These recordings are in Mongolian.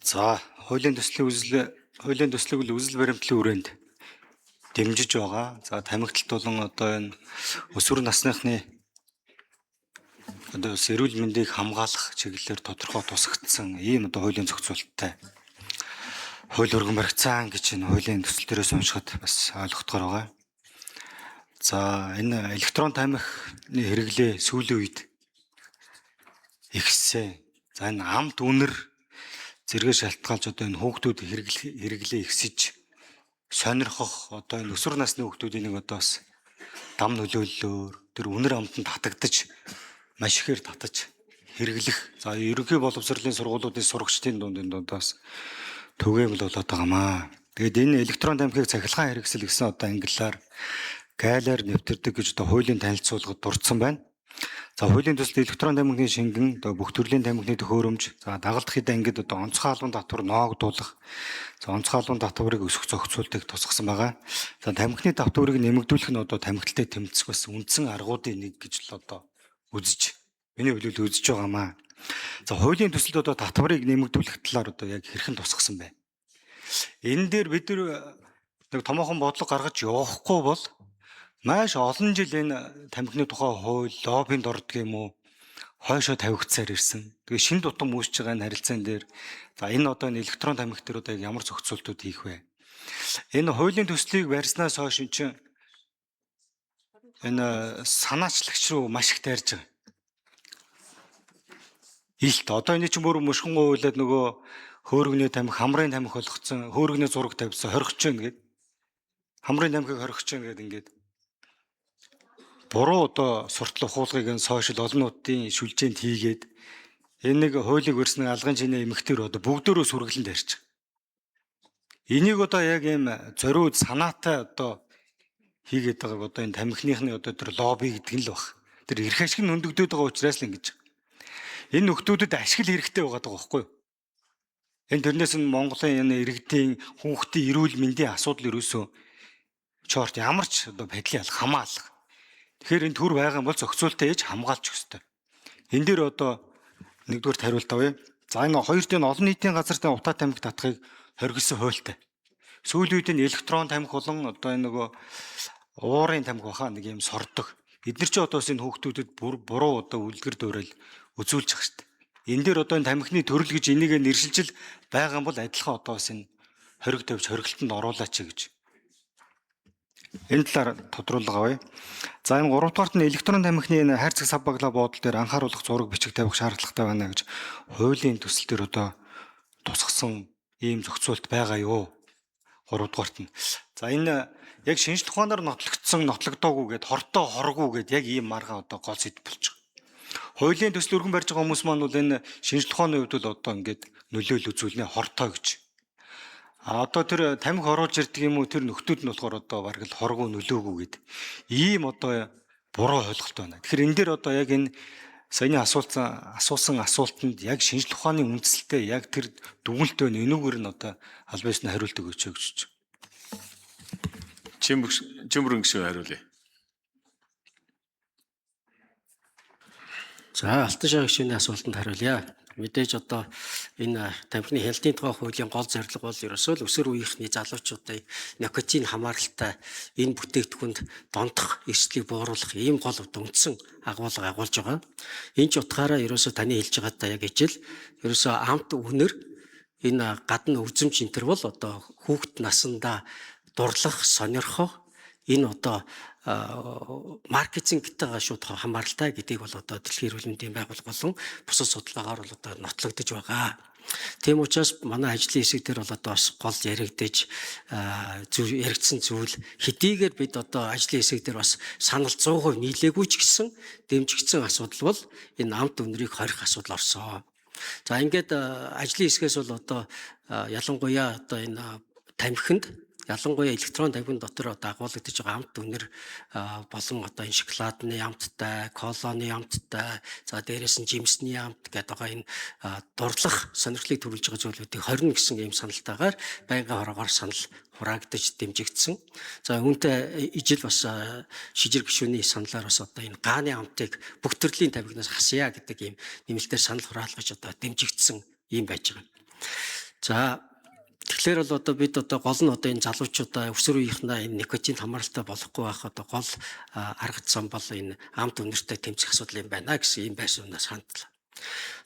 За, хуулийн төслийг л үзэл баримтлалын хүрээнд дэмжиж байгаа. За, тамхиталт болон одоо энэ өсвөр насныхны одоо эрүүл мэндийг хамгаалах чиглэлээр тодорхой тусгагдсан ийм одоо хуулийн зохицуулттай хууль өргөн баригдсан гэж энэ хуулийн төсөл дээрээс уншихад бас ойлгохдоор байгаа. За, энэ электрон тамхины хэрэглээ сүүлийн үед ихссэн. За, энэ амт үнэр зэрэгээ шалтгаалж одоо энэ хүүхдүүд хэрэглээ ихсэж сонирхох одоо энэ өсвөр насны хүүхдүүдийн нэг одоо бас дам нөлөөллөөр тэр үнэр амтанд татагдаж маш ихээр татаж хэрэглэх. За, ерөнхий боловсролын сургуулиудын сурагчдын дунд бас түгээмэл болоод байгаамаа. Тэгээд энэ электрон тамхиг цахилгаан хэрэгсэл гэсэн одоо англиар гайлаар нэвтэрдэг гэж одоо хуулийн танилцуулгад дурдсан байна. За, хуулийн төсөл электрон тамхины шингэн одоо бүх төрлийн тамхины төхөөрөмж, за дагалдах хэд ангид одоо онцгой албан татвар ноогдуулах, за онцгой албан татварыг өсгөх зохицуултыг тусгасан байгаа. За, тамхины татварыг нэмэгдүүлэх нь одоо тамхитай тэмцэх бас үндсэн аргуудын нэг гэж л одоо миний хувьд үзэж байгаамаа. За, хуулийн төсөлд одоо татварыг нэмэгдүүлэх талаар одоо яг хэрхэн тусгасан бэ? Энэ дээр бид нэг томоохон бодлого гаргаж явахгүй бол маш олон жил энэ тамхины тухай хууль лоббинд ордог юм уу? Хойшоо тавигдсаар ирсэн. Тэгээ шин тутам үүсэж байгаа энэ харилцаан дээр за энэ одоо энэ электрон тамхи дээр одоо ямар зохицуултууд хийх вэ? Энэ хуулийн төслийг барьснаас хойш энэ санаачлагч руу маш их дайрж байгаа. Илт одоо энэ чинь бүр мушгингуй хуулиад нөгөө хөөргөний тамхи, хамрын тамхи болгоцсон, хөөргөний зураг тавьсан, хорхиж гэнэ гээд хамрын тамхиг хорхиж гэнэ гээд ингээд буруу одоо суртал ухуулгыг энэ сошиал олон нийтийн шүлжээнд хийгээд энэ нэг хуулийг өрснө алган чинээ эмэгтэйр одоо бүгдөө сүргэлэн дайрч байгаа. Энийг одоо яг ийм зориуд санаатай одоо хийгээд байгааг одоо энэ тамхиныхны одоо тэр лобби гэдэг нь л баг. Тэр эрх ашиг нь өндөгдөд байгаа учраас л ингэж. Энэ нөхдүүдэд ашиг хэрэгтэй байгаа байхгүй юу? Энэ тэрнээс нь Монголын энэ иргэдийн хүүхдийн эрүүл мэндийн асуудал ерөөсөө чорт ямар ч одоо байдлын хамаалах. Тэгэхээр энэ төр байгаа бол зохицуултаа ээж хамгаалж өгөх ёстой. Энэ дээр одоо нэгдүгээр хариулт авъя. За энэ хоёрт нь олон нийтийн газарт утаа тамхи татахыг хоригдсан хуультай. Сүүлийн үед энэ электрон тамхи болон одоо энэ нөгөө уурын тамхи баха нэг юм сордог. Эдгээр ч одоо энэ хүүхдүүдэд буруу одоо үлгэр дуурал үзүүлж байгаа шүү дээ. Энэ дээр одоо энэ тамхины төрөл гэж энийг нэршилжил байгаа бол адилхан одоо бас энэ хориг тавьж хоригдлтанд оруулаач гэж. Энэ талаар тодруулга авъя. За энэ 3 дугаарт нь электрон тамхины энэ хайрцаг сав баглаа буудал дээр анхааруулах зураг бичиг тавих шаардлагатай байна гэж хуулийн төсөл дээр одоо тусгасан ийм зохицуулт байгаа юу? 3 дугаарт нь. За энэ яг шинжлэх ухаанаар нотлогдоогүй гэд хортой хоргүй гэд яг ийм маргаа одоо гол сэдв болж байгаа. Хуулийн төсөл өргөн барьж байгаа хүмүүс маань бол энэ шинжлэх ухааны хувьд бол одоо ингээд нөлөөл үзүүлнэ хортой гэж. Одоо тэр тамхи оруулж ирдэг юм уу тэр нөхдүүд нь болохоор одоо бараг л хоргоо нөлөөгөө гэд ийм одоо буруу ойлголт байна. Тэгэхээр энэ дээр одоо яг энэ саяны асуусан асуултанд яг шинжлэх ухааны үндсэлтэй яг тэр дүгнэлт байна. Энүүгээр нь одоо аль биесний хариулт өгөөч гэж. Чимбэр гişүү хариулъя. За, Алтан шаа гишүүний асуултанд хариулъя. Мэдээж одоо энэ тамхины хяналтын тухай хуулийн гол зорилго бол ерөөсөө л өсвөр үеийнхний залуучуудын никотин хамааралтай энэ бүтээгдэхүүнд дондох эрсдлийг бууруулах ийм гол үндсэн агуулга агуулж байгаа. Энэ ч утгаараа ерөөсөө таны хэлж байгаатай яг ижил ерөөсөө амт үнэр энэ гадна өвзөмж энтер бол одоо хүүхэд насандаа дурлах, сонирхох энэ одоо маркетингтэйгээ шууд хамааралтай гэдгийг бол одоо Дэлхийн эрүүл мэндийн байгууллага болон бусад судалгаагаар бол одоо нотлогдож байгаа. Тийм учраас манай ажлын хэсэг дээр бол одоо бас гол яригдж яригдсан зүйл хэдийгээр бид одоо ажлын хэсэг дээр бас санал 100% нийлээгүй ч гэсэн дэмжигдсэн асуудал бол энэ амт үнэрийг хорих асуудал орсон. За ингээд ажлын хэсгээс бол одоо ялангуяа одоо энэ тамхинд ялангуяа электрон тамхин дотор одоо агуулгадж байгаа амт үнэр болон одоо энэ шоколадны амттай, колоны амттай, за дээрээс нь жимсний амт гэдэг байгаа энэ дурлах сонирхлыг төрүүлж байгаа зүйлүүдийг хорин гэсэн ийм саналтайгаар байнгын хорогоор санал хураагдаж дэмжигдсэн. За үүнтэй ижил бас шижир гишүүний саналаар бас одоо энэ гааны амтыг бүх төрлийн тамхинаас хасъя гэдэг ийм нэмэлтээр санал хураалгаж одоо дэмжигдсэн ийм байж байгаа. За тэгэхээр бол одоо бид одоо гол нь одоо энэ залуучуудаа өсвөр үеийнхнээ энэ никотин хамааралтай болохгүй байх одоо гол арга зам бол энэ амт үнэртэй тэмцэх асуудал юм байна гэсэн ийм байсуунаас хандлаа.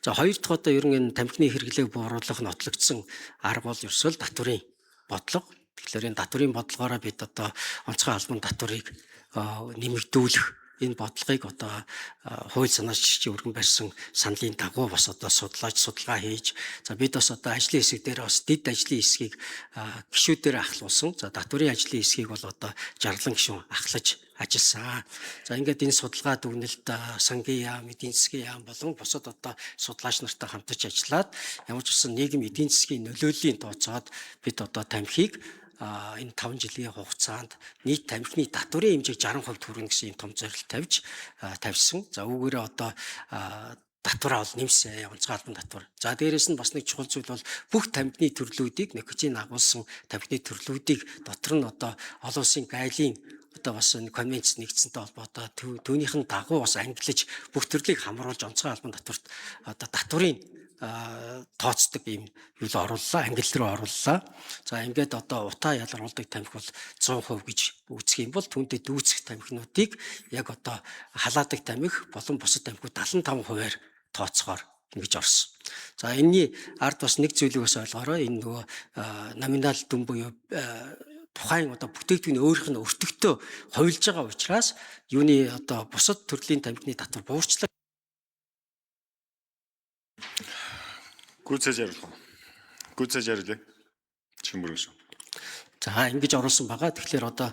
За хоёр дахь одоо ер нь энэ тамхины хэрэглээг бууруулах нотлогдсон арга бол ерөөсөө л татврын бодлого. Тэгэхээр энэ татврын бодлогоороо бид одоо онцгой албан татврыг нэмэгдүүлэх энэ бодлогыг одоо хууль санаа жишээ өргөн барьсан саналын дагуу бас одоо судалгаа хийж за бид бас одоо ажлын хэсэг дээр бас дэд ажлын хэсгийг гишүүдээр ахлуулсан. За татврын ажлын хэсгийг бол одоо жарлан гишүүн ахлаж ажилласан. За ингээд энэ судалгаа дүгнэлт сангийн яам, эдийн засгийн яам болон бусад одоо судлаач нартай хамтарч ажиллаад ямар ч үсэн нийгэм эдийн засгийн нөлөөллийн тооцоод бид одоо тамхиг энэ 5 жилийн хугацаанд нийт тамхины татврын хэмжээг 60% хүргэнэ гэсэн юм том зорилт тавьсан. За үүгээрээ одоо татвараа бол нэмсэн, онцгой албан татвар. За дээрэс нь бас нэг чухал зүйл бол бүх тамхины төрлүүдийг никотин агуулсан тамхины төрлүүдийг дотор нь одоо олон улсын гайлын одоо бас энэ конвенц нэгдсэнтэй холбоотой түүнийхэн дагуу бас ангилж бүх төрлийг хамруулж онцгой албан татварт одоо татврын тооцдог юм юу орууллаа, ангил руу орууллаа. За ингээд одоо утаа ялгаруулдаг тамхи бол 100% гэж үзэх юм бол түүнтэй дүүцэх тамхинуудыг яг одоо халаадаг тамхи болон бусад тамхиуд 75%-аар тооцохоор ингэж орсон. За энэний ард бас нэг зүйлийг бас ойлгоорой. Энэ нөгөө номинал дүн буюу тухайн одоо бүтээгдэхүүн өөрийнх нь өртөгтөө хувилж байгаа учраас юуны одоо бусад төрлийн тамхины татвар буурчлаа. Гүйцэж яриулъя. Чимбэр гүшүүн. За ингэж оруулсан байгаа. Тэгэхээр одоо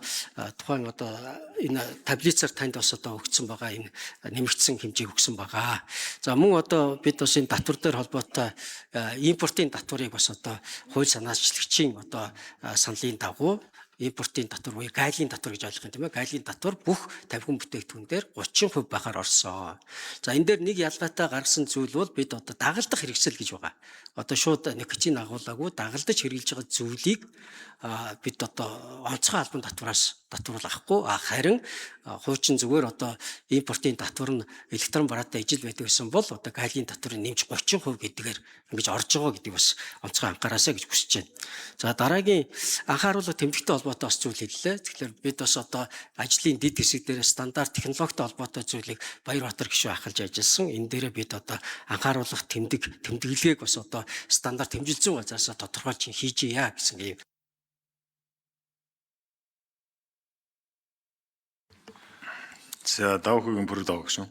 тухайн одоо энэ таблицаар танд бас одоо өгсөн байгаа энэ нэмэгдсэн хэмжээг өгсөн байгаа. За мөн одоо бид бас энэ татвар дээр холбоотой импортын татварыг бас одоо хууль санаачлагчийн одоо саналын дагуу импортын татвар буюу гайлын татвар гэж ойлгох юм тийм ээ. Гайлын татвар бүх тамхин бүтээгдэхүүн дээр 30% байхаар орсон. За энэ дээр нэг ялгаатай гаргасан зүйл бол бид одоо дагалдах хэрэгсэл гэж байгаа. Одоо шууд никотин агуулаагүй дагалдаж хэрэгжилж байгаа зүйлийг бид одоо онцгой албан татвараас татвар авахгүй харин хуучин зүгээр одоо импортын татвар нь электрон бараатай ижил байдаг гэсэн бол одоо гайлын татварыг нэмж 30% гэдгээр ингэж орж байгаа гэдэг бас онцгой анхаараасаа гэж хүсэж байна. За дараагийн анхааруулга тэмдэгтэй холбоотой бас зүйл хэллээ. Тэгэхээр бид бас одоо ажлын дэд хэсэг дээр стандарт технологитой холбоотой зүйлийг Баярбаатар гишүүн ахалж ажилласан. Энэ дээрээ бид одоо анхааруулга тэмдэглэгийг бас одоо стандарт хэмжилзэн базаасаа тодорхойлж хийж яа гэсэн юм. За давхүйн бүр давх шүү.